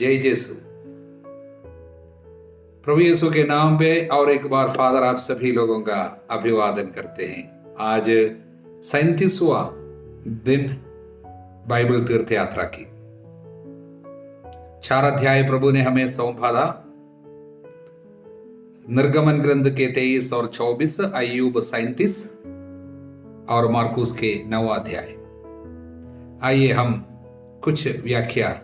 जय यीशु। प्रभु यीशु के नाम पे और एक बार फादर आप सभी लोगों का अभिवादन करते हैं। आज 37वां दिन बाइबल तीर्थ यात्रा की 4 अध्याय प्रभु ने हमें सौंपा था। निर्गमन ग्रंथ के 23 और 24, अय्यूब 37 और मार्कुस के 9 अध्याय। आइए हम कुछ व्याख्या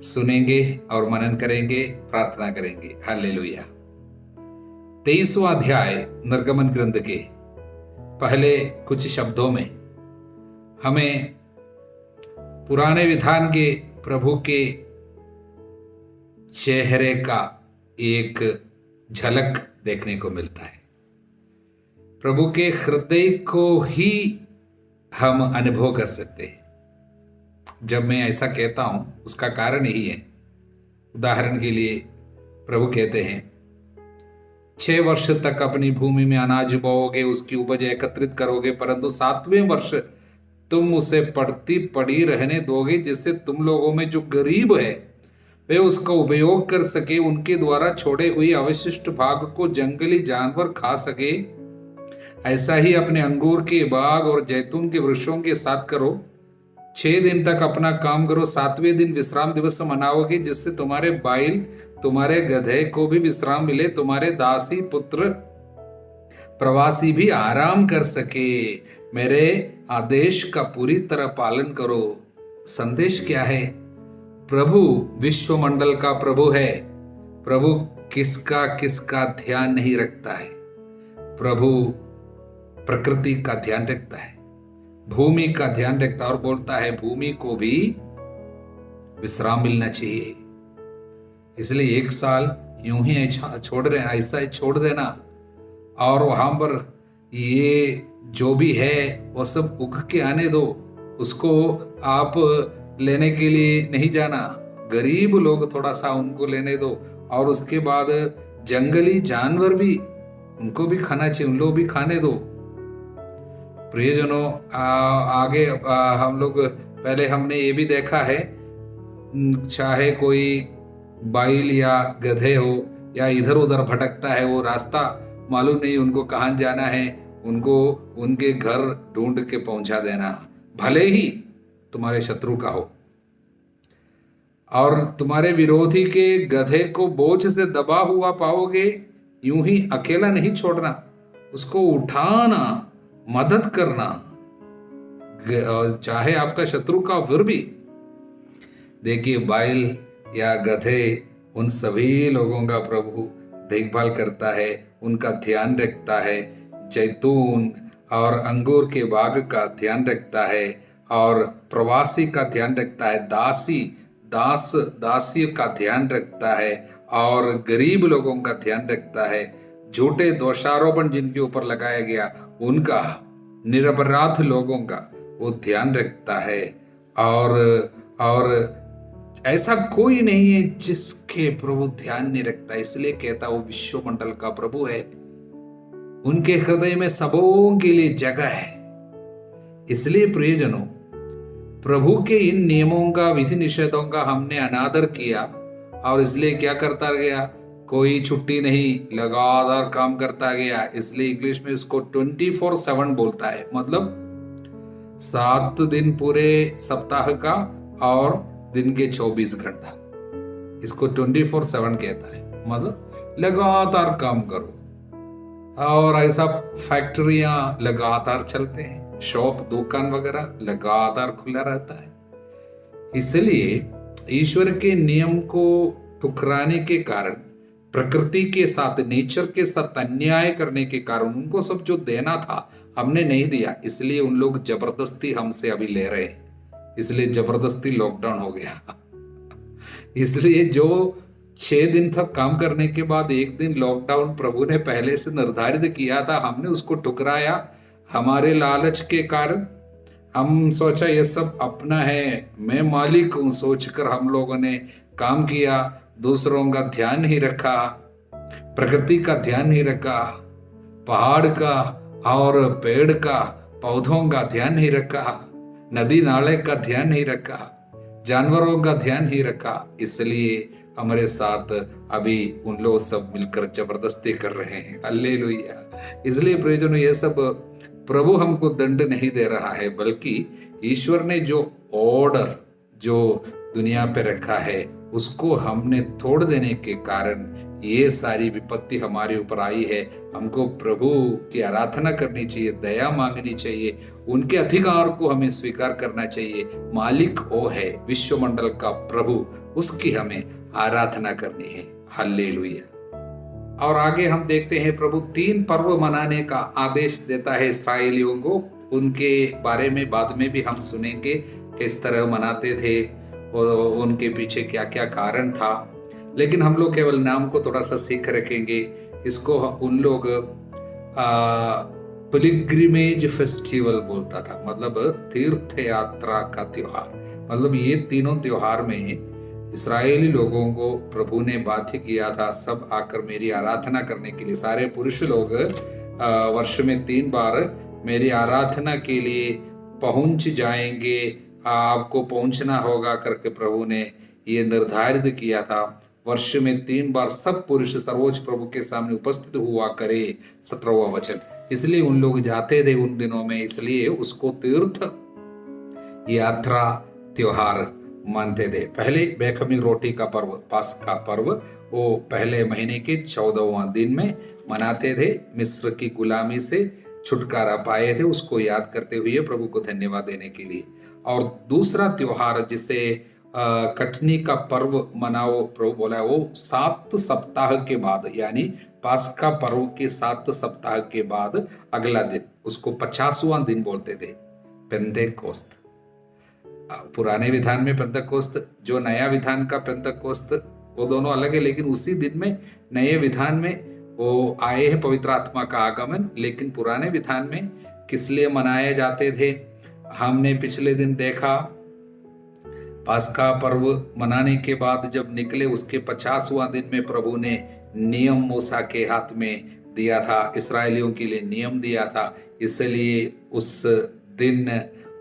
सुनेंगे और मनन करेंगे, प्रार्थना करेंगे। हालेलुया। 23वां अध्याय निर्गमन ग्रंथ के पहले कुछ शब्दों में हमें पुराने विधान के प्रभु के चेहरे का एक झलक देखने को मिलता है। प्रभु के हृदय को ही हम अनुभव कर सकते हैं। जब मैं ऐसा कहता हूं उसका कारण यही है। उदाहरण के लिए प्रभु कहते हैं 6 वर्ष तक अपनी भूमि में अनाज बोओगे, उसकी उपज एकत्रित करोगे, परंतु 7वें वर्ष तुम उसे पड़ती पड़ी रहने दोगे, जिससे तुम लोगों में जो गरीब है वे उसका उपयोग कर सके, उनके द्वारा छोड़े हुए अवशिष्ट भाग को जंगली जानवर खा सके। ऐसा ही अपने अंगूर के बाग और जैतून के वृक्षों के साथ करो। 6 दिन तक अपना काम करो, 7वें दिन विश्राम दिवस मनाओगे, जिससे तुम्हारे बैल, तुम्हारे गधे को भी विश्राम मिले, तुम्हारे दासी पुत्र प्रवासी भी आराम कर सके। मेरे आदेश का पूरी तरह पालन करो। संदेश क्या है? प्रभु विश्वमंडल का प्रभु है। प्रभु किसका ध्यान नहीं रखता है। प्रभु प्रकृति का ध्यान रखता है, भूमि का ध्यान रखता है और बोलता है भूमि को भी विश्राम मिलना चाहिए। इसलिए 1 साल यूं ही छोड़ रहे, ऐसा ही छोड़ देना और वहां पर ये जो भी है वो सब उग के आने दो, उसको आप लेने के लिए नहीं जाना। गरीब लोग थोड़ा सा उनको लेने दो और उसके बाद जंगली जानवर भी, उनको भी खाना चाहिए, उन लोग भी खाने दो। प्रियजनों, आगे हम लोग पहले हमने ये भी देखा है, चाहे कोई बैल या गधे हो या इधर उधर भटकता है, वो रास्ता मालूम नहीं उनको कहाँ जाना है, उनको उनके घर ढूंढ के पहुंचा देना, भले ही तुम्हारे शत्रु का हो। और तुम्हारे विरोधी के गधे को बोझ से दबा हुआ पाओगे, यूं ही अकेला नहीं छोड़ना, उसको उठाना, मदद करना, चाहे आपका शत्रु का फिर भी। देखिए, बैल या गधे, उन सभी लोगों का प्रभु देखभाल करता है, उनका ध्यान रखता है। जैतून और अंगूर के बाग का ध्यान रखता है और प्रवासी का ध्यान रखता है, दासी का ध्यान रखता है और गरीब लोगों का ध्यान रखता है। झूठे दोषारोपण जिनके ऊपर लगाया गया उनका, निरपराध लोगों का वो ध्यान रखता है। और ऐसा कोई नहीं है जिसके प्रभु ध्यान नहीं रखता। इसलिए कहता वो विश्वमंडल का प्रभु है। उनके हृदय में सबों के लिए जगह है। इसलिए प्रियजनों, प्रभु के इन नियमों का, विधि निषेधों का हमने अनादर किया और इसलिए क्या करता गया, कोई छुट्टी नहीं, लगातार काम करता गया। इसलिए इंग्लिश में इसको 24/7 बोलता है, मतलब 7 दिन पूरे सप्ताह का और दिन के 24 घंटा, इसको 24/7 कहता है। मतलब लगातार काम करो। और ऐसा फैक्ट्रियां लगातार चलते हैं, शॉप, दुकान वगैरह लगातार खुला रहता है। इसलिए ईश्वर के नियम को ठुकराने के कारण, प्रकृति के साथ, नेचर के साथ अन्याय करने के कारण, उनको सब जो देना था हमने नहीं दिया, इसलिए उन लोग जबरदस्ती हमसे अभी ले रहे हैं। इसलिए जबरदस्ती लॉकडाउन हो गया। इसलिए जो 6 दिन तक काम करने के बाद 1 दिन लॉकडाउन प्रभु ने पहले से निर्धारित किया था, हमने उसको ठुकराया। हमारे लालच के कारण हम सोचा ये सब अपना है, मैं मालिक हूं, सोचकर हम लोगों ने काम किया। दूसरों का ध्यान नहीं रखा, प्रकृति का ध्यान नहीं रखा, पहाड़ का और पेड़ का, पौधों का ध्यान नहीं रखा, नदी नाले का ध्यान नहीं रखा, जानवरों का ध्यान ही रखा, इसलिए हमारे साथ अभी उन लोग सब मिलकर जबरदस्ती कर रहे हैं। हालेलुया। इसलिए प्रियजनों, ये सब प्रभु हमको दंड नहीं दे रहा है, बल्कि ईश्वर ने जो ऑर्डर जो दुनिया पे रखा है उसको हमने तोड़ देने के कारण ये सारी विपत्ति हमारे ऊपर आई है। हमको प्रभु की आराधना करनी चाहिए, दया मांगनी चाहिए, उनके अधिकार को हमें स्वीकार करना चाहिए। मालिक वो है विश्वमंडल का प्रभु, उसकी हमें आराधना करनी है। हालेलुया। और आगे हम देखते हैं प्रभु 3 पर्व मनाने का आदेश देता है इस्राएलियों को। उनके बारे में बाद में भी हम सुनेंगे किस तरह मनाते थे और उनके पीछे क्या क्या कारण था, लेकिन हम लोग केवल नाम को थोड़ा सा सीख रखेंगे। इसको उन लोग पिलग्रिमेज फेस्टिवल बोलता था, मतलब तीर्थ यात्रा का त्योहार। मतलब ये तीनों त्योहार में इस्राएली लोगों को प्रभु ने बाध्य किया था, सब आकर मेरी आराधना करने के लिए। सारे पुरुष लोग वर्ष में 3 बार मेरी आराधना के लिए पहुंच जाएंगे, आपको पहुंचना होगा करके प्रभु ने ये निर्धारित किया था। वर्ष में 3 बार सब पुरुष सर्वोच्च प्रभु के सामने उपस्थित हुआ करे, 17वां वचन। इसलिए उन लोग जाते थे उन दिनों में, इसलिए उसको तीर्थ यात्रा त्योहार मानते थे। पहले बेखमी रोटी का पर्व, पास्का पर्व, वो पहले महीने के 14वां दिन में मनाते थे। मिस्र की गुलामी से छुटकारा पाए थे, उसको याद करते हुए प्रभु को धन्यवाद देने के लिए। और दूसरा त्योहार जिसे कटनी का पर्व मनाओ प्रभु बोला, वो 7 सप्ताह के बाद, यानी पास्का पर्व के 7 सप्ताह के बाद अगला दिन, उसको 50वां दिन बोलते थे, पेंतेकोस्त। पुराने विधान में पेंतेकोस्त, जो नया विधान का पेंतेकोस्त, वो दोनों अलग है, लेकिन उसी दिन में नए विधान में वो आए हैं पवित्र आत्मा का आगमन। लेकिन पुराने विधान में किस लिए मनाए जाते थे, हमने पिछले दिन देखा। पास्का पर्व मनाने के बाद जब निकले, उसके 50वां दिन में प्रभु ने नियम मूसा के हाथ में दिया था, इसराइलियों के लिए नियम दिया था, इसलिए उस दिन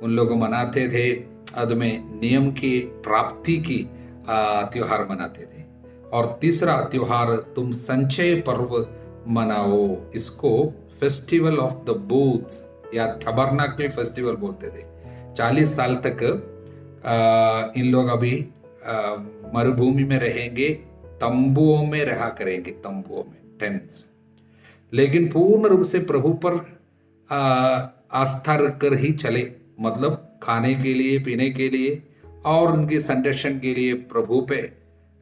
उन लोग मनाते थे। अद में नियम की प्राप्ति की त्योहार मनाते थे। और तीसरा त्योहार तुम संचय पर्व मनाओ, इसको फेस्टिवल ऑफ द बूथ्स या टबरनाकल फेस्टिवल बोलते थे। 40 साल तक इन लोग अभी मरुभूमि में रहेंगे, तंबुओं में रहा करेंगे, तंबुओं में, टेंट्स। लेकिन पूर्ण रूप से प्रभु पर आस्था रखकर ही चले, मतलब खाने के लिए, पीने के लिए और उनके संरक्षण के लिए प्रभु पे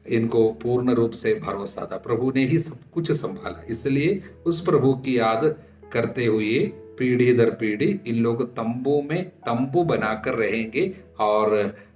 इनको पूर्ण रूप से भरोसा था। प्रभु ने ही सब कुछ संभाला, इसलिए उस प्रभु की याद करते हुए पीढ़ी दर पीढ़ी इन लोग तंबू में तंबू बनाकर रहेंगे और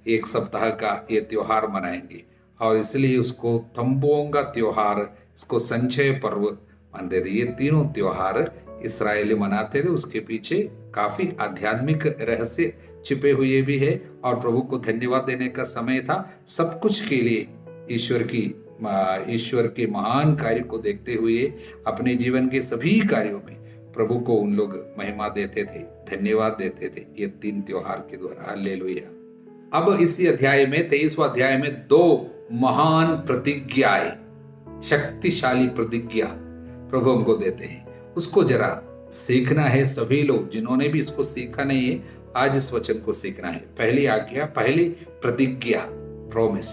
1 सप्ताह का ये त्योहार मनाएंगे। और इसलिए उसको तंबुओं का त्योहार, इसको संचय पर्व मानते थे। ये तीनों त्योहार इसराइली मनाते थे। उसके पीछे काफी आध्यात्मिक रहस्य छिपे हुए भी है और प्रभु को धन्यवाद देने का समय था। सब कुछ के लिए ईश्वर के महान कार्य को देखते हुए अपने जीवन के सभी कार्यों में प्रभु को उन लोग महिमा देते थे, धन्यवाद देते थे, ये 3 त्योहार के द्वारा। हालेलुया। अब इसी अध्याय में 23वां अध्याय में 2 महान प्रतिज्ञाएं, शक्तिशाली प्रतिज्ञा प्रभु हमको देते हैं। उसको जरा सीखना है। सभी लोग जिन्होंने भी इसको सीखा नहीं है, आज इस वचन को सीखना है। पहली आज्ञा, पहली प्रतिज्ञा, प्रोमिस,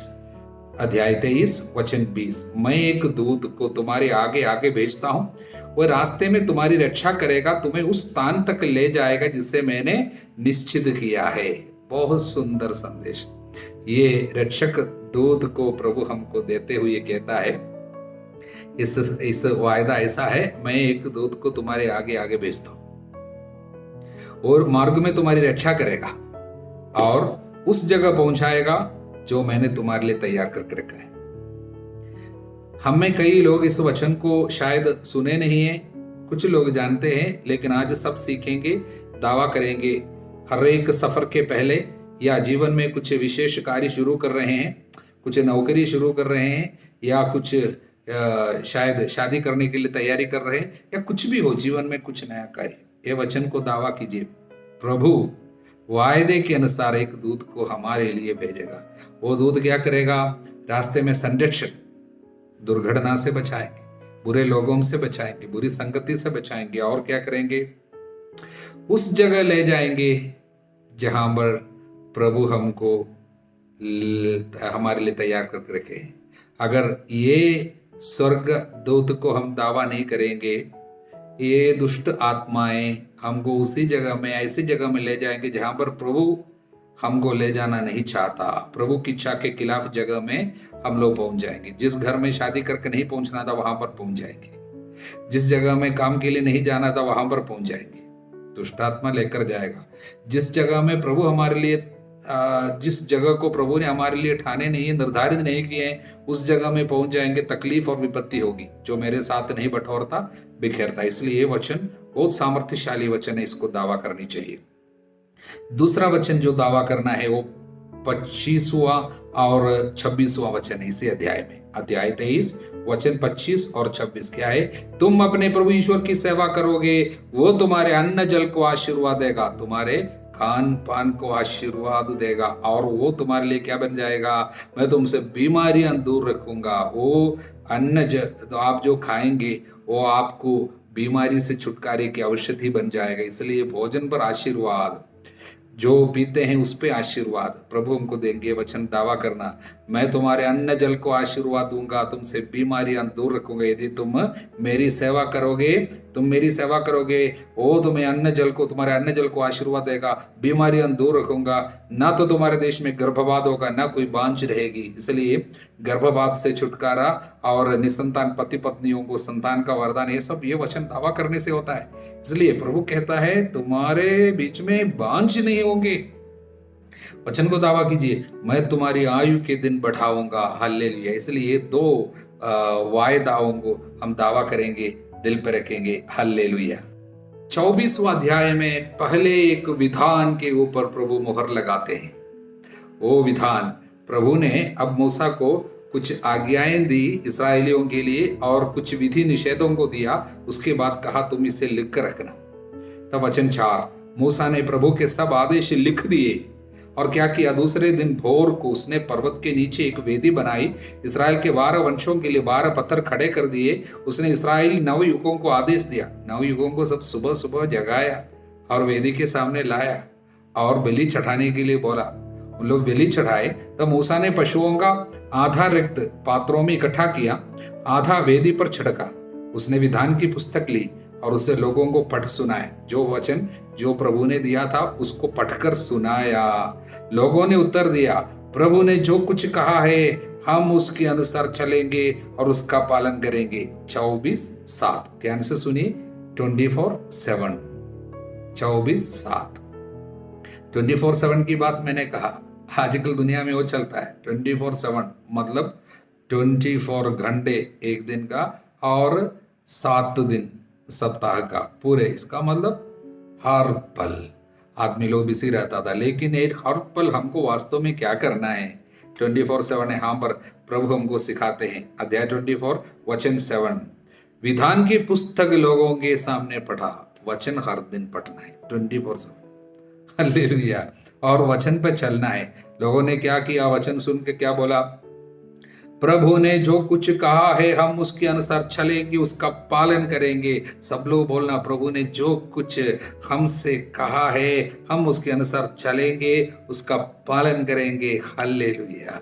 अध्याय 23 वचन 20। मैं एक दूत को तुम्हारे आगे आगे भेजता हूँ, वह रास्ते में तुम्हारी रक्षा करेगा, तुम्हें उस स्थान तक ले जाएगा जिसे मैंने निश्चित किया है। बहुत सुंदर संदेश। ये रक्षक दूत को प्रभु हमको देते हुए कहता है, इस वायदा ऐसा है, मैं एक दूत को तुम्हारे आगे आगे भेजता हूं और मार्ग में तुम्हारी रक्षा करेगा और उस जगह पहुंचाएगा जो मैंने तुम्हारे लिए तैयार करके रखा है। हम में कई लोग इस वचन को शायद सुने नहीं है, कुछ लोग जानते हैं, लेकिन आज सब सीखेंगे, दावा करेंगे। हर एक सफर के पहले या जीवन में कुछ विशेष कार्य शुरू कर रहे हैं, कुछ नौकरी शुरू कर रहे हैं, या कुछ शायद शादी करने के लिए तैयारी कर रहे हैं, या कुछ भी हो जीवन में कुछ नया कार्य, ये वचन को दावा कीजिए, प्रभु वायदे के अनुसार एक दूत को हमारे लिए भेजेगा। वो दूत क्या करेगा? रास्ते में संरक्षण, दुर्घटना से बचाएंगे, बुरे लोगों से बचाएंगे, बुरी संगति से बचाएंगे, और क्या करेंगे? उस जगह ले जाएंगे जहां पर प्रभु हमको हमारे लिए तैयार करके रखे हैं। अगर ये स्वर्ग दूत को हम दावा नहीं करेंगे, ये दुष्ट आत्माएं हमको उसी जगह में, ऐसी जगह में ले जाएंगे जहां पर प्रभु हमको ले जाना नहीं चाहता। प्रभु की इच्छा के खिलाफ जगह में हम लोग पहुंच जाएंगे। जिस घर में शादी करके नहीं पहुंचना था वहां पर पहुंच जाएंगे, जिस जगह में काम के लिए नहीं जाना था वहां पर पहुंच जाएंगे। दुष्ट आत्मा लेकर जाएगा। जिस जगह में प्रभु हमारे लिए, जिस जगह को प्रभु ने हमारे लिए ठाने नहीं है, निर्धारित नहीं किए हैं, उस जगह में पहुंच जाएंगे। तकलीफ और विपत्ति होगी, जो मेरे साथ नहीं बटोरता बिखेरता। इसलिए ये वचन बहुत सामर्थ्यशाली वचन है, इसको दावा करनी चाहिए। दूसरा वचन जो दावा करना है वो 25वां और 26वां वचन है इसी अध्याय में। अध्याय 23 वचन 25 और 26 क्या है? तुम अपने प्रभु ईश्वर की सेवा करोगे, वो तुम्हारे अन्न जल को आशीर्वाद देगा, तुम्हारे खान पान को आशीर्वाद देगा, और वो तुम्हारे लिए क्या बन जाएगा? मैं तुमसे बीमारियां दूर रखूंगा। वो अन्न तो आप जो खाएंगे वो आपको बीमारी से छुटकारे की औषधि बन जाएगा। इसलिए भोजन पर आशीर्वाद, जो पीते हैं उस पे आशीर्वाद प्रभु हमको देंगे। वचन दावा करना, मैं तुम्हारे अन्न जल को आशीर्वाद दूंगा, तुमसे बीमारियां दूर रखूंगा। यदि तुम मेरी सेवा करोगे, वो तुम्हें अन्न जल को, तुम्हारे अन्न जल को आशीर्वाद देगा, बीमारियां दूर रखूंगा। ना तो तुम्हारे देश में गर्भपात होगा, ना कोई बांझ रहेगी। इसलिए गर्भपात से छुटकारा और निसंतान पति पत्नियों को संतान का वरदान, ये सब ये वचन दावा करने से होता है। इसलिए प्रभु कहता है तुम्हारे बीच में बांझ नहीं होंगे। वचन को दावा कीजिए, मैं तुम्हारी आयु के दिन बढ़ाऊंगा। हालेलुया। इसलिए दो वायदाओं को हम दावा करेंगे, दिल पे रखेंगे। हालेलुया। 24वां अध्याय में पहले एक विधान के ऊपर प्रभु मोहर लगाते हैं। वो विधान, प्रभु ने अब मूसा को कुछ आज्ञाएं दी इस्राएलियों के लिए और कुछ विधि निषेधों को दिया। उसके बाद कहा तुम इसे लिख कर रखना। तब वचन 4, मूसा ने प्रभु के सब आदेश लिख दिए और क्या किया? दूसरे दिन भोर को उसने पर्वत के नीचे एक वेदी बनाई, इसराइल के 12 वंशों के लिए 12 पत्थर खड़े कर दिए। उसने इस्राएली नवयुगों को आदेश दिया, नवयुगों को सब सुबह सुबह जगाया और वेदी के सामने लाया और बलि चढ़ाने के लिए बोला। उन लोग बलि चढ़ाए। तब मूसा ने पशुओं का आधा रक्त पात्रों में इकट्ठा किया, आधा वेदी पर छिड़का। उसने विधान की पुस्तक ली और उसे लोगों को पढ़ सुनाया। जो वचन जो प्रभु ने दिया था उसको पढ़कर सुनाया। लोगों ने उत्तर दिया, प्रभु ने जो कुछ कहा है हम उसके अनुसार चलेंगे और उसका पालन करेंगे। 24:7 ध्यान से सुनिए। 24:7 24:7 24/7 की बात मैंने कहा। आजकल दुनिया में वो चलता है 24/7, मतलब 24 घंटे एक दिन का और 7 दिन सप्ताह का पूरे। इसका मतलब हर पल आदमी लोग बिजी रहता था, लेकिन एक हर पल हमको वास्तव में क्या करना है? 24/7 यहाँ पर प्रभु हमको सिखाते हैं। अध्याय 24 वचन 7, विधान की पुस्तक लोगों के सामने पढ़ा। वचन हर दिन पढ़ना है 24/7। हालेलुया। और वचन पर चलना है। लोगों ने क्या किया? वचन सुन के क्या बोला? प्रभु ने जो कुछ कहा है हम उसके अनुसार चलेंगे, उसका पालन करेंगे। सब लोग बोलना, प्रभु ने जो कुछ हमसे कहा है हम उसके अनुसार चलेंगे, उसका पालन करेंगे। हालेलुया।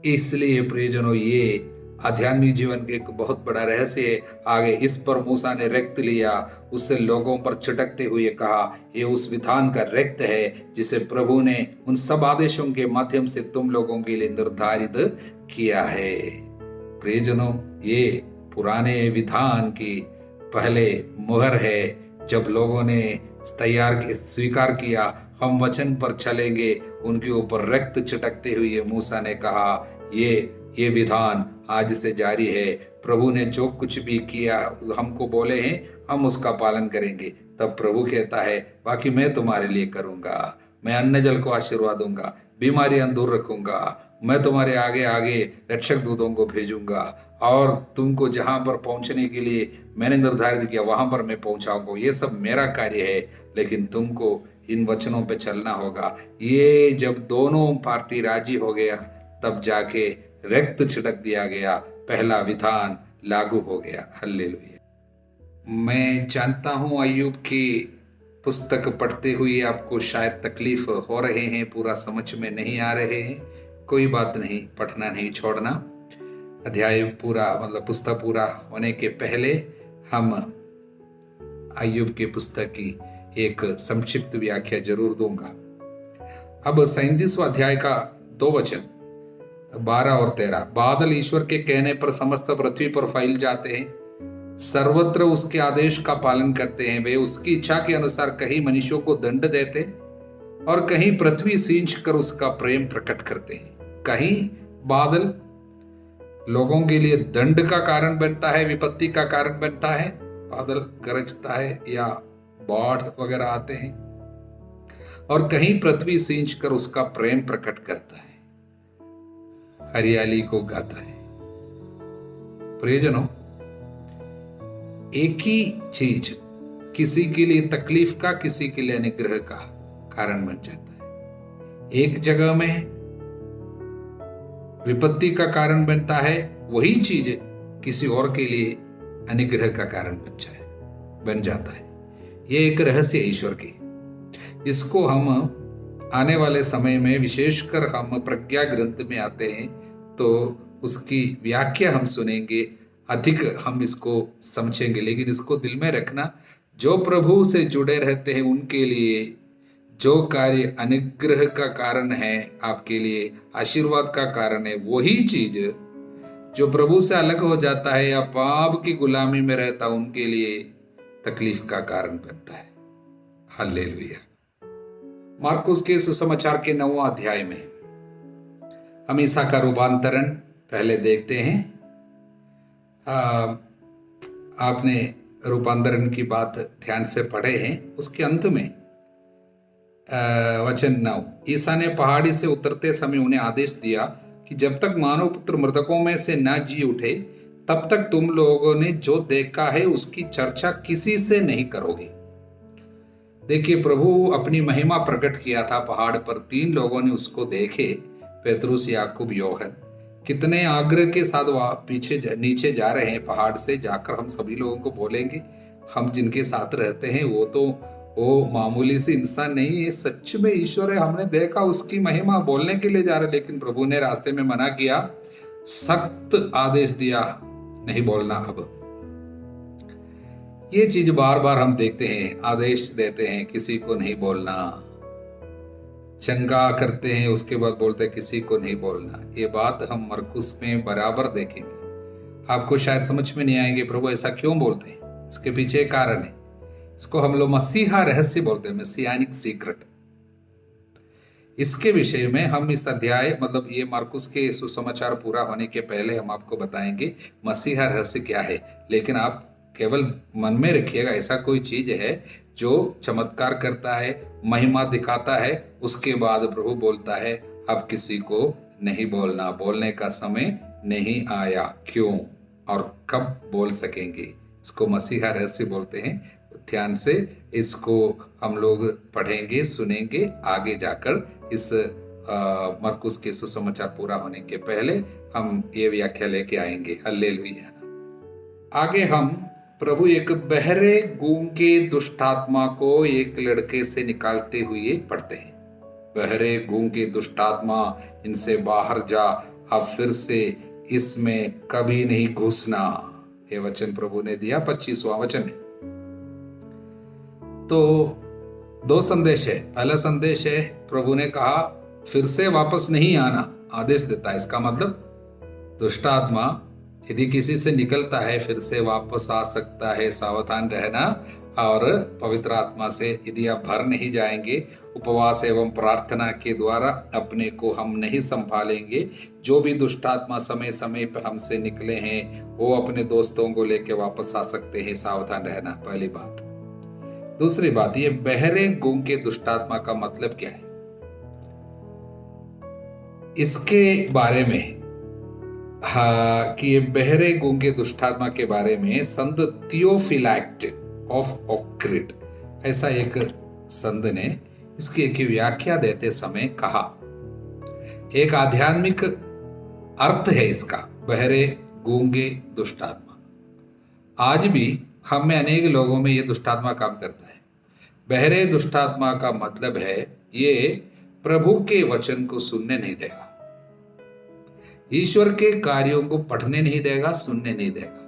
इसलिए प्रियजनों, ये आध्यात्मिक जीवन के एक बहुत बड़ा रहस्य है। आगे इस पर मूसा ने रक्त लिया, उससे लोगों पर छिटकते हुए कहा, ये उस विधान का रक्त है जिसे प्रभु ने उन सब आदेशों के माध्यम से तुम लोगों के लिए निर्धारित किया है। प्रियजनों, ये पुराने विधान की पहले मुहर है। जब लोगों ने स्वीकार किया हम वचन पर चलेंगे, उनके ऊपर रक्त छिटकते हुए मूसा ने कहा, ये विधान आज से जारी है। प्रभु ने जो कुछ भी किया हमको बोले हैं हम उसका पालन करेंगे। तब प्रभु कहता है, बाकी मैं तुम्हारे लिए करूंगा। मैं अन्न जल को आशीर्वाद दूंगा, बीमारियां दूर रखूंगा, मैं तुम्हारे आगे आगे रक्षक दूतों को भेजूंगा और तुमको जहां पर पहुंचने के लिए मैंने निर्धारित किया वहां पर मैं पहुंचाऊंगा। ये सब मेरा कार्य है, लेकिन तुमको इन वचनों पे चलना होगा। ये जब दोनों पार्टी राजी हो गया तब जाके रक्त छिड़क दिया गया, पहला विधान लागू हो गया। हालेलुया। मैं जानता हूं अय्यूब की पुस्तक पढ़ते हुए आपको शायद तकलीफ हो रहे हैं, पूरा समझ में नहीं आ रहे हैं। कोई बात नहीं, पढ़ना नहीं छोड़ना। अध्याय पूरा मतलब पुस्तक पूरा होने के पहले हम अय्यूब की पुस्तक की एक संक्षिप्त व्याख्या जरूर दूंगा। अब 37वां अध्याय का 2 वचन 12 और 13। बादल ईश्वर के कहने पर समस्त पृथ्वी पर फैल जाते हैं, सर्वत्र उसके आदेश का पालन करते हैं। वे उसकी इच्छा के अनुसार कहीं मनुष्यों को दंड देते और कहीं पृथ्वी सींच कर उसका प्रेम प्रकट करते हैं। कहीं बादल लोगों के लिए दंड का कारण बनता है, विपत्ति का कारण बनता है, बादल गरजता है या बाढ़ वगैरह आते हैं, और कहीं पृथ्वी सींच कर उसका प्रेम प्रकट करता है, हरियाली को गाता है। प्रियजनों, एक ही चीज किसी के लिए तकलीफ का, किसी के लिए अनुग्रह का कारण बन जाता है। एक जगह में विपत्ति का कारण बनता है, वही चीज किसी और के लिए अनुग्रह का कारण बन जाता है। ये एक रहस्य है ईश्वर की। इसको हम आने वाले समय में, विशेषकर हम प्रज्ञा ग्रंथ में आते हैं तो उसकी व्याख्या हम सुनेंगे, अधिक हम इसको समझेंगे। लेकिन इसको दिल में रखना, जो प्रभु से जुड़े रहते हैं उनके लिए जो कार्य अनुग्रह का कारण है, आपके लिए आशीर्वाद का कारण है, वही चीज जो प्रभु से अलग हो जाता है या पाप की गुलामी में रहता, उनके लिए तकलीफ का कारण बनता है। हालेलुया। मार्कुस के सुसमाचार के 9वां अध्याय में हम ईसा का रूपांतरण पहले देखते हैं। आपने रूपांतरण की बात ध्यान से पढ़े हैं। उसके अंत में वचन 9, ईसा ने पहाड़ी से उतरते समय उन्हें आदेश दिया कि जब तक मानव पुत्र मृतकों में से न जी उठे तब तक तुम लोगों ने जो देखा है उसकी चर्चा किसी से नहीं करोगे। देखिए, प्रभु अपनी महिमा प्रकट किया था पहाड़ पर। 3 लोगों ने उसको देखे, पेतरुस, याकूब, योहन। कितने आग्रह के साथ वह नीचे जा रहे हैं पहाड़ से। जाकर हम सभी लोगों को बोलेंगे, हम जिनके साथ रहते हैं वो मामूली से इंसान नहीं है, सच में ईश्वर है, हमने देखा उसकी महिमा, बोलने के लिए जा रहे। लेकिन प्रभु ने रास्ते में मना किया, सख्त आदेश दिया, नहीं बोलना। अब ये चीज बार बार हम देखते हैं, आदेश देते हैं किसी को नहीं बोलना, चंगा करते हैं उसके बाद बोलते हैं किसी को नहीं बोलना। ये बात हम मरकुस में बराबर देखेंगे। आपको शायद समझ में नहीं आएंगे प्रभु ऐसा क्यों बोलते हैं, इसके पीछे कारण है। इसको हम लोग मसीहा रहस्य बोलते हैं, मेसियानिक सीक्रेट। इसके विषय में हम इस अध्याय मतलब ये मार्कुस के सुसमाचार पूरा होने के पहले हम आपको बताएंगे मसीहा रहस्य क्या है। लेकिन आप केवल मन में रखिएगा, ऐसा कोई चीज है जो चमत्कार करता है, महिमा दिखाता है, उसके बाद प्रभु बोलता है अब किसी को नहीं बोलना, बोलने का समय नहीं आया। क्यों और कब बोल सकेंगे, इसको मसीहा रहस्य बोलते हैं। ध्यान से इसको हम लोग पढ़ेंगे, सुनेंगे आगे जाकर। इस मरकुस के सुसमाचार पूरा होने के पहले हम ये व्याख्या लेके आएंगे। हालेलुया। आगे हम प्रभु एक बहरे गूंगे दुष्टात्मा को एक लड़के से निकालते हुए पढ़ते हैं। बहरे गूंगे दुष्टात्मा, इनसे बाहर जा, अब फिर से इसमें कभी नहीं घुसना। ये वचन प्रभु ने दिया, 25वां वचन है। तो 2 संदेश है। पहला संदेश है, प्रभु ने कहा फिर से वापस नहीं आना, आदेश देता है। इसका मतलब दुष्ट आत्मा यदि किसी से निकलता है फिर से वापस आ सकता है, सावधान रहना। और पवित्र आत्मा से यदि आप भर नहीं जाएंगे, उपवास एवं प्रार्थना के द्वारा अपने को हम नहीं संभालेंगे, जो भी दुष्ट आत्मा समय समय पर हमसे निकले हैं वो अपने दोस्तों को लेके वापस आ सकते हैं, सावधान रहना, पहली बात। दूसरी बात, ये बहरे गूंगे दुष्टात्मा का मतलब क्या है, इसके बारे में कि ये बहरे गूंगे दुष्टात्मा के बारे में संत थियोफिलैक्ट ऑफ ओक्रिट, ऐसा एक संत ने इसकी एक व्याख्या देते समय कहा, एक आध्यात्मिक अर्थ है इसका, बहरे, गूंगे, दुष्टात्मा। आज भी हम में अनेक लोगों में ये दुष्टात्मा काम करता है। बहरे दुष्टात्मा का मतलब है ये प्रभु के वचन को सुनने नहीं देगा, ईश्वर के कार्यों को पढ़ने नहीं देगा, सुनने नहीं देगा।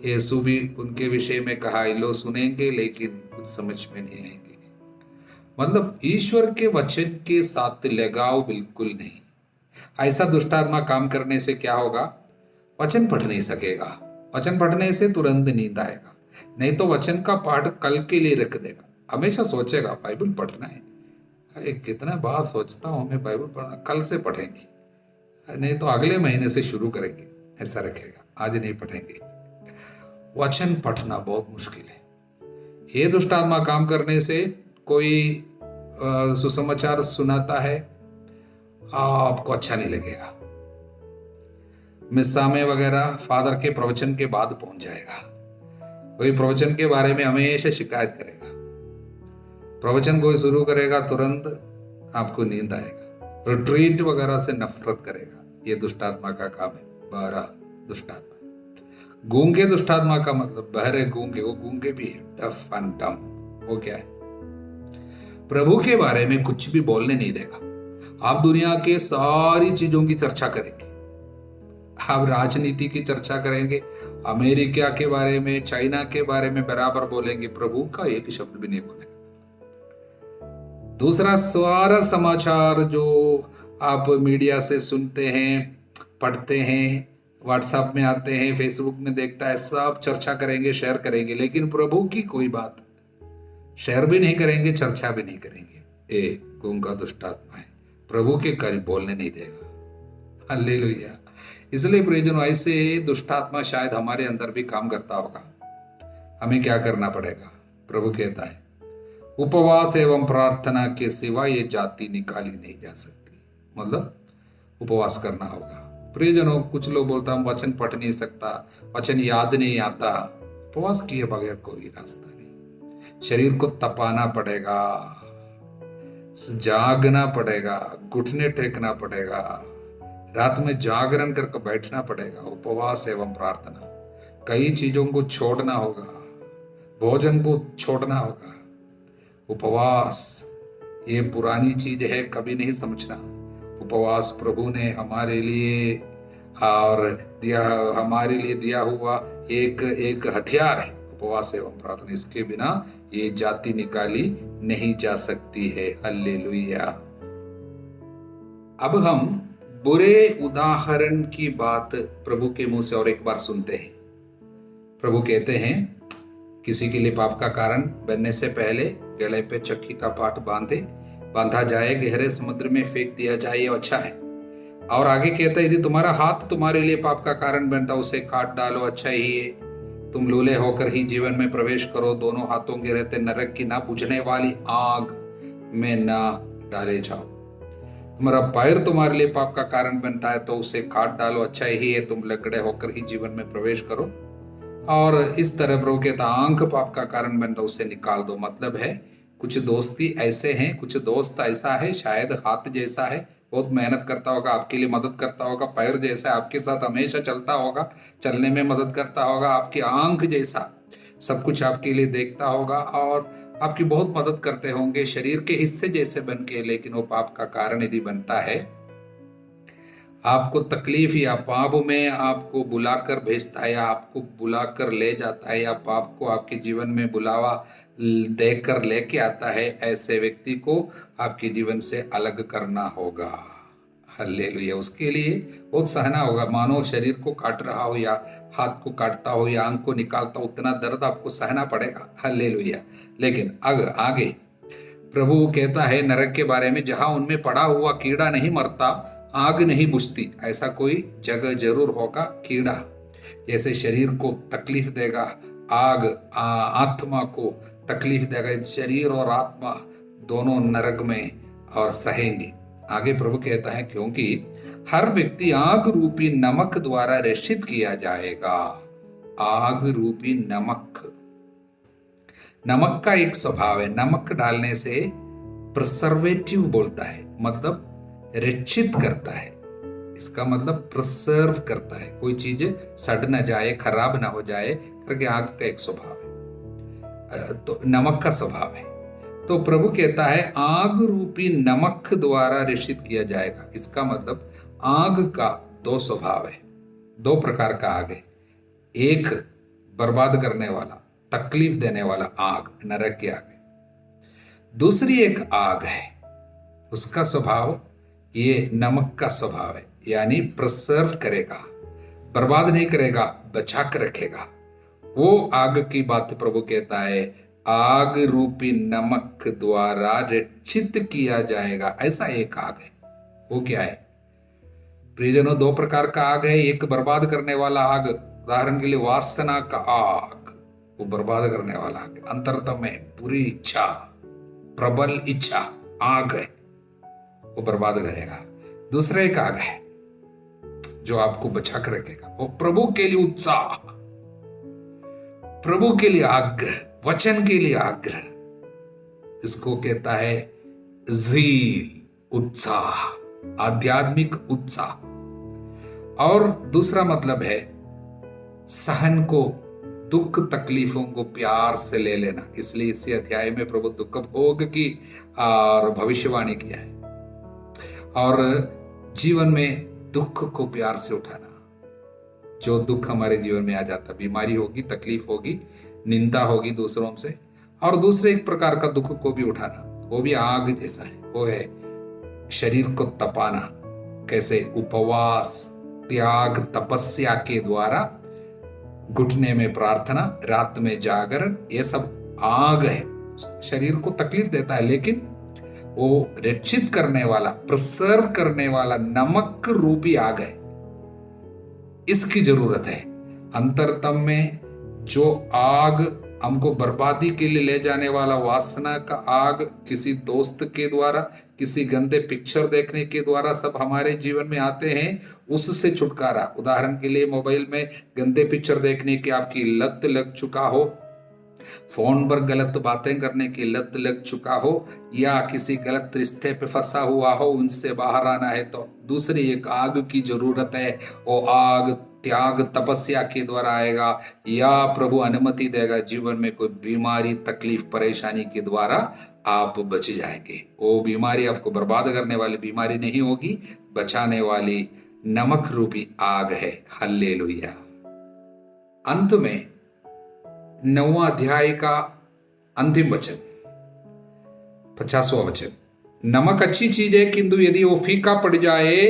यीशु भी उनके विषय में कहा, लो सुनेंगे लेकिन कुछ समझ में नहीं आएंगे। मतलब ईश्वर के वचन के साथ लगाव बिल्कुल नहीं। ऐसा दुष्टात्मा काम करने से क्या होगा? वचन पढ़ नहीं सकेगा, वचन पढ़ने से तुरंत नींद आएगा, नहीं तो वचन का पाठ कल के लिए रख देगा। हमेशा सोचेगा बाइबल पढ़ना है, अरे कितना बार सोचता हूं मैं बाइबल पढ़ना, कल से पढ़ेंगे, नहीं तो अगले महीने से शुरू करेंगे, ऐसा रखेगा, आज नहीं पढ़ेंगे। वचन पढ़ना बहुत मुश्किल है। ये दुष्टात्मा काम करने से कोई सुसमाचार सुनाता है, आपको अच्छा नहीं लगेगा। मिस्सा में वगैरह फादर के प्रवचन के बाद पहुंच जाएगा, कोई प्रवचन के बारे में हमेशा शिकायत करेगा, प्रवचन कोई शुरू करेगा तुरंत आपको नींद आएगा, रिट्रीट वगैरह से नफरत करेगा। ये दुष्टात्मा का काम है, बहरा दुष्टात्मा। गूंगे दुष्टात्मा का मतलब बहरे गूंगे, वो गूंगे भी है, डफ एंड डम। वो क्या है? प्रभु के बारे में कुछ भी बोलने नहीं देगा। आप दुनिया के सारी चीजों की चर्चा करेंगे, आप राजनीति की चर्चा करेंगे, अमेरिका के बारे में, चाइना के बारे में बराबर बोलेंगे, प्रभु का एक शब्द भी नहीं बोलेंगे। दूसरा, सारा समाचार जो आप मीडिया से सुनते हैं, पढ़ते हैं, व्हाट्सएप में आते हैं, फेसबुक में देखता है, सब चर्चा करेंगे, शेयर करेंगे, लेकिन प्रभु की कोई बात शेयर भी नहीं करेंगे, चर्चा भी नहीं करेंगे। ए गूंगा दुष्टात्मा है, प्रभु के कार्य बोलने नहीं देगा। हालेलुया। इसलिए प्रियजनों, ऐसे दुष्टात्मा शायद हमारे अंदर भी काम करता होगा। हमें क्या करना पड़ेगा? प्रभु कहता है, उपवास एवं प्रार्थना के सिवा ये जाति निकाली नहीं जा सकती। मतलब उपवास करना होगा। प्रियजनों, कुछ लोग बोलता हम वचन पढ़ नहीं सकता, वचन याद नहीं आता। उपवास किए बगैर कोई रास्ता नहीं। शरीर को तपाना पड़ेगा, जागना पड़ेगा, घुटने टेकना पड़ेगा, रात में जागरण करके बैठना पड़ेगा। उपवास एवं प्रार्थना, कई चीजों को छोड़ना होगा, भोजन को छोड़ना होगा। उपवास ये पुरानी चीज है, कभी नहीं समझना। उपवास प्रभु ने हमारे लिए हमारे लिए दिया हुआ एक हथियार है, उपवास एवं प्रार्थना। इसके बिना ये जाति निकाली नहीं जा सकती है। हालेलुया। अब हम बुरे उदाहरण की बात प्रभु के मुंह से और एक बार सुनते हैं। प्रभु कहते हैं, किसी के लिए पाप का कारण बनने से पहले गले पे चक्की का पाट बांधा जाए, गहरे समुद्र में फेंक दिया जाए, ये अच्छा है। और आगे कहता है, यदि तुम्हारा हाथ तुम्हारे लिए पाप का कारण बनता, उसे काट डालो, अच्छा ही है। तुम लूले होकर ही जीवन में प्रवेश करो, दोनों हाथों के रहते नरक की ना बुझने वाली आग में ना डाले जाओ। तुम्हारा पैर तुम्हारे लिए पाप का कारण बनता है तो उसे काट डालो, अच्छा ही है। तुम लंगड़े होकर ही जीवन में प्रवेश करो। और इस तरह प्रभु कहता, आंख पाप का कारण बनता, उसे निकाल दो। मतलब है, कुछ दोस्ती ऐसे हैं, कुछ दोस्त ऐसा है, शायद हाथ जैसा है, बहुत मेहनत करता होगा, आपके लिए मदद करता होगा। पैर जैसा आपके साथ हमेशा चलता होगा, चलने में मदद करता होगा। आपकी आंख जैसा सब कुछ आपके लिए देखता होगा और आपकी बहुत मदद करते होंगे, शरीर के हिस्से जैसे बन के। लेकिन वो पाप का कारण यदि बनता है, आपको तकलीफ या पाप में आपको बुलाकर भेजता है, या आपको बुलाकर ले जाता है, या पाप को आपके जीवन में बुलावा देकर लेके आता है, ऐसे व्यक्ति को आपके जीवन से अलग करना होगा। हालेलुया। उसके लिए बहुत सहना होगा। मानो शरीर को काट रहा हो, या हाथ को काटता हो, या आंख को निकालता हो, उतना दर्द आपको सहना पड़ेगा। हालेलुया। लेकिन आगे प्रभु कहता है नरक के बारे में, जहां उनमें पड़ा हुआ कीड़ा नहीं मरता, आग नहीं बुझती, ऐसा कोई जगह जरूर होगा। कीड़ा जैसे शरीर को तकलीफ देगा, आग आत्मा को तकलीफ देगा। शरीर और आत्मा दोनों नरक में और सहेंगे। आगे प्रभु कहता है, क्योंकि हर व्यक्ति आग रूपी नमक द्वारा रक्षित किया जाएगा। आग रूपी नमक, नमक का एक स्वभाव है, नमक डालने से प्रिजर्वेटिव बोलता है, मतलब रक्षित करता है। इसका मतलब प्रिजर्व करता है, कोई चीज सड़ न जाए, खराब ना हो जाए करके आग का एक स्वभाव है, तो नमक का स्वभाव है। तो प्रभु कहता है आग रूपी नमक द्वारा रक्षित किया जाएगा। इसका मतलब आग का दो स्वभाव है, दो प्रकार का आग है। एक बर्बाद करने वाला, तकलीफ देने वाला आग, नरक की आग है। दूसरी एक आग है, उसका स्वभाव ये नमक का स्वभाव है, यानी प्रिजर्व करेगा, बर्बाद नहीं करेगा, बचा कर रखेगा। वो आग की बात प्रभु कहता है, आग रूपी नमक द्वारा रक्षित किया जाएगा। ऐसा एक आग है। वो क्या है प्रियजनों? दो प्रकार का आग है। एक बर्बाद करने वाला आग, उदाहरण के लिए वासना का आग, वो बर्बाद करने वाला आग, अंतरतम में पूरी इच्छा, प्रबल इच्छा आग है, वो बर्बाद करेगा। दूसरा एक आग है जो आपको बचा कर रखेगा, वो प्रभु के लिए उत्साह, प्रभु के लिए आग्रह, वचन के लिए आग्रह, इसको कहता है ज़ील, उत्साह, आध्यात्मिक उत्साह। और दूसरा मतलब है सहन को, दुख तकलीफों को प्यार से ले लेना। इसलिए इसी अध्याय में प्रभु दुख भोग की और भविष्यवाणी किया है, और जीवन में दुख को प्यार से उठाना। जो दुख हमारे जीवन में आ जाता, बीमारी होगी, तकलीफ होगी, निंदा होगी दूसरों से, और दूसरे एक प्रकार का दुख को भी उठाना, वो भी आग जैसा है। वो है शरीर को तपाना, कैसे उपवास, त्याग, तपस्या के द्वारा, घुटने में प्रार्थना, रात में जागरण, ये सब आग है। शरीर को तकलीफ देता है, लेकिन वो रक्षित करने वाला, प्रिजर्व करने वाला नमक रूपी आग है। इसकी जरूरत है। अंतरतम में जो आग हमको बर्बादी के लिए ले जाने वाला वासना का आग, किसी दोस्त के द्वारा, किसी गंदे पिक्चर देखने के द्वारा सब हमारे जीवन में आते हैं, उससे छुटकारा। उदाहरण के लिए मोबाइल में गंदे पिक्चर देखने की आपकी लत लग चुका हो, फोन पर गलत बातें करने की लत लग चुका हो, या किसी गलत रिश्ते पे फंसा हुआ हो, उनसे बाहर आना है तो दूसरी एक आग की जरूरत है। वो आग त्याग, तपस्या के द्वारा आएगा, या प्रभु अनुमति देगा जीवन में कोई बीमारी, तकलीफ, परेशानी के द्वारा आप बच जाएंगे। वो बीमारी आपको बर्बाद करने वाली बीमारी नहीं होगी, बचाने वाली नमक रूपी आग है। हल्लेलुया। अंत में 9वां अध्याय का अंतिम वचन, 50वां वचन, नमक अच्छी चीज है, किंतु यदि वो फीका पड़ जाए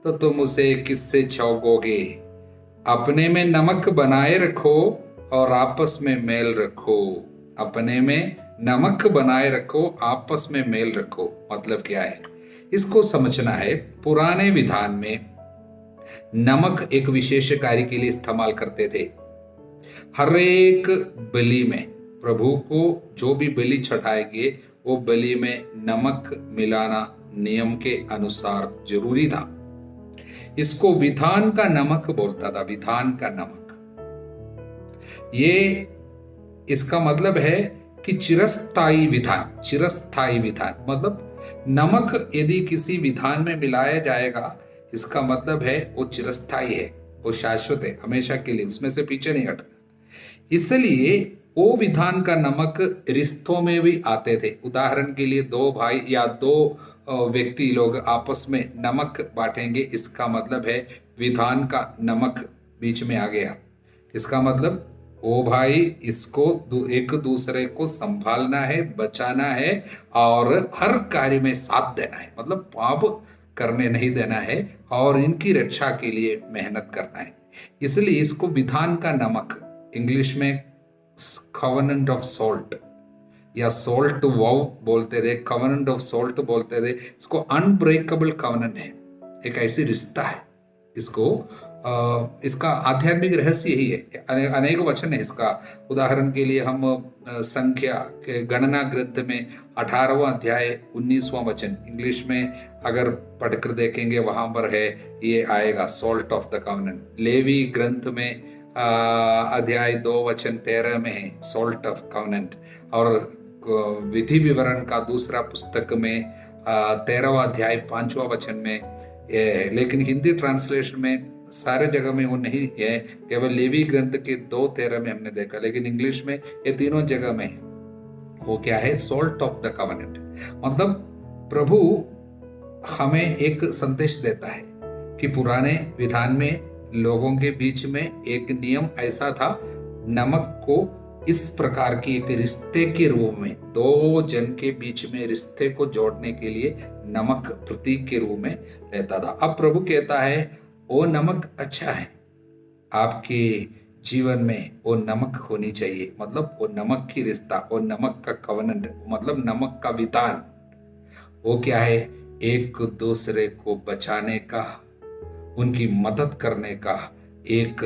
तो तुम उसे किससे छौंकोगे? अपने में नमक बनाए रखो और आपस में मेल रखो। अपने में नमक बनाए रखो, आपस में मेल रखो। मतलब क्या है? इसको समझना है। पुराने विधान में नमक एक विशेष कार्य के लिए इस्तेमाल करते थे। हर एक बलि में प्रभु को जो भी बलि चढ़ाएंगे, वो बलि में नमक मिलाना नियम के अनुसार जरूरी था। इसको विधान का नमक बोलता था, विधान का नमक। ये इसका मतलब है कि चिरस्थायी विधान। चिरस्थायी विधान मतलब नमक यदि किसी विधान में मिलाया जाएगा, इसका मतलब है वो चिरस्थायी है, वो शाश्वत है, हमेशा के लिए, उसमें से पीछे नहीं हटना। इसलिए वो विधान का नमक रिश्तों में भी आते थे। उदाहरण के लिए दो भाई या दो व्यक्ति लोग आपस में नमक बांटेंगे, इसका मतलब है विधान का नमक बीच में आ गया। इसका मतलब ओ भाई, इसको एक दूसरे को संभालना है, बचाना है, और हर कार्य में साथ देना है, मतलब पाप करने नहीं देना है, और इनकी रक्षा के लिए मेहनत करना है। इसलिए इसको विधान का नमक, इंग्लिश में कवनेंट ऑफ सॉल्ट या सॉल्ट वाव बोलते थे, कवनेंट ऑफ सॉल्ट बोलते थे। इसको अनब्रेकेबल कवनेंट है, एक ऐसी रिश्ता है। इसको इसका आध्यात्मिक रहस्य यही है। अनेक वचन है इसका। उदाहरण के लिए हम संख्या के गणना ग्रंथ में 18वां अध्याय 19वां वचन इंग्लिश में अगर पढ़कर देखेंगे, वहां पर है, ये आएगा salt of the covenant. Levi ग्रंथ में अध्याय 2 वचन 13 में है, सॉल्ट ऑफ कवनेंट। और विधि विवरण का दूसरा पुस्तक में 13वां अध्याय 5वां वचन में है। लेकिन हिंदी ट्रांसलेशन में सारे जगह में वो नहीं है, केवल लेवी ग्रंथ के 2:13 में हमने देखा, लेकिन इंग्लिश में ये तीनों जगह में है। वो क्या है? Salt of the covenant. मतलब प्रभु हमें एक संदेश देता है कि पुराने विधान में लोगों के बीच में एक नियम ऐसा था, नमक को इस प्रकार की एक रिश्ते के रूप में, दो जन के बीच में रिश्ते को जोड़ने के लिए नमक प्रतीक के रूप में लेता था। अब प्रभु कहता है वो नमक अच्छा है, आपके जीवन में वो नमक होनी चाहिए। मतलब वो नमक की रिश्ता, वो नमक का कवनेंट, मतलब नमक का विधान। वो क्या है? एक दूसरे को बचाने का, उनकी मदद करने का एक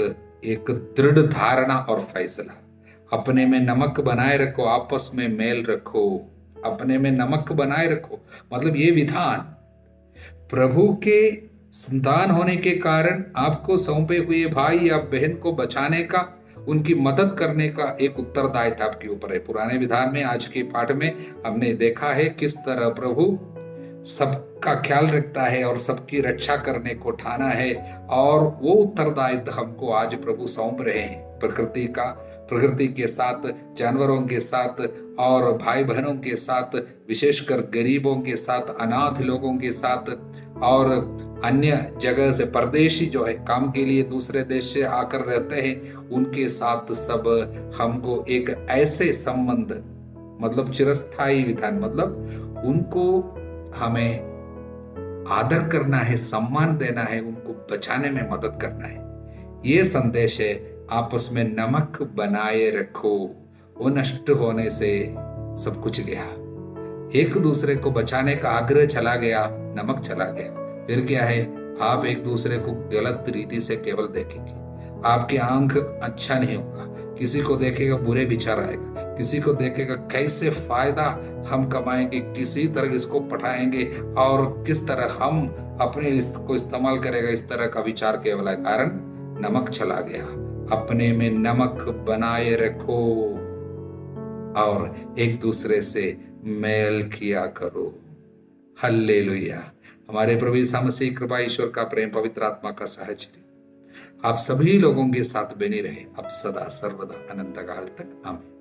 दृढ़ धारणा और फैसला। अपने में नमक बनाए रखो, आपस में मेल रखो, अपने में नमक बनाए रखो। मतलब ये विधान प्रभु के संतान होने के कारण आपको सौंपे हुए भाई या बहन को बचाने का, उनकी मदद करने का एक उत्तरदायित्व आपके ऊपर है। पुराने विधान में आज के पाठ में हमने देखा है किस तरह प्रभु सबका ख्याल रखता है और सबकी रक्षा करने को ठाना है, और वो उत्तरदायित्व हमको आज प्रभु सौंप रहे हैं। प्रकृति के साथ, जानवरों के साथ और भाई बहनों के साथ, विशेषकर गरीबों के साथ, अनाथ लोगों के साथ, और अन्य जगह से परदेशी जो है काम के लिए दूसरे देश से आकर रहते हैं, उनके साथ सब हमको एक ऐसे संबंध, मतलब चिरस्थायी विधान, मतलब उनको हमें आदर करना है, सम्मान देना है, उनको बचाने में मदद करना है। ये संदेश है, आपस में नमक बनाए रखो। वो नष्ट होने से सब कुछ गया, एक दूसरे को बचाने का आग्रह चला गया, नमक चला गया। फिर क्या है? आप एक दूसरे को गलत रीति से केवल देखेंगे, आपकी आंख अच्छा नहीं होगा, किसी को देखेगा बुरे विचार आएगा, किसी को देखेगा कैसे फायदा हम कमाएंगे, किसी तरह इसको पढ़ाएंगे और किस तरह हम अपने इसको इस्तेमाल करेगा, इस तरह का विचार केवल है, कारण नमक चला गया। अपने में नमक बनाए रखो और एक दूसरे से मेल किया करो। हल्लेलुया। हमारे प्रभु यीशु मसीह, कृपा, ईश्वर का प्रेम, पवित्र आत्मा का साहचर्य आप सभी लोगों के साथ बनी रहे, अब सदा सर्वदा अनंत काल तक। आमीन।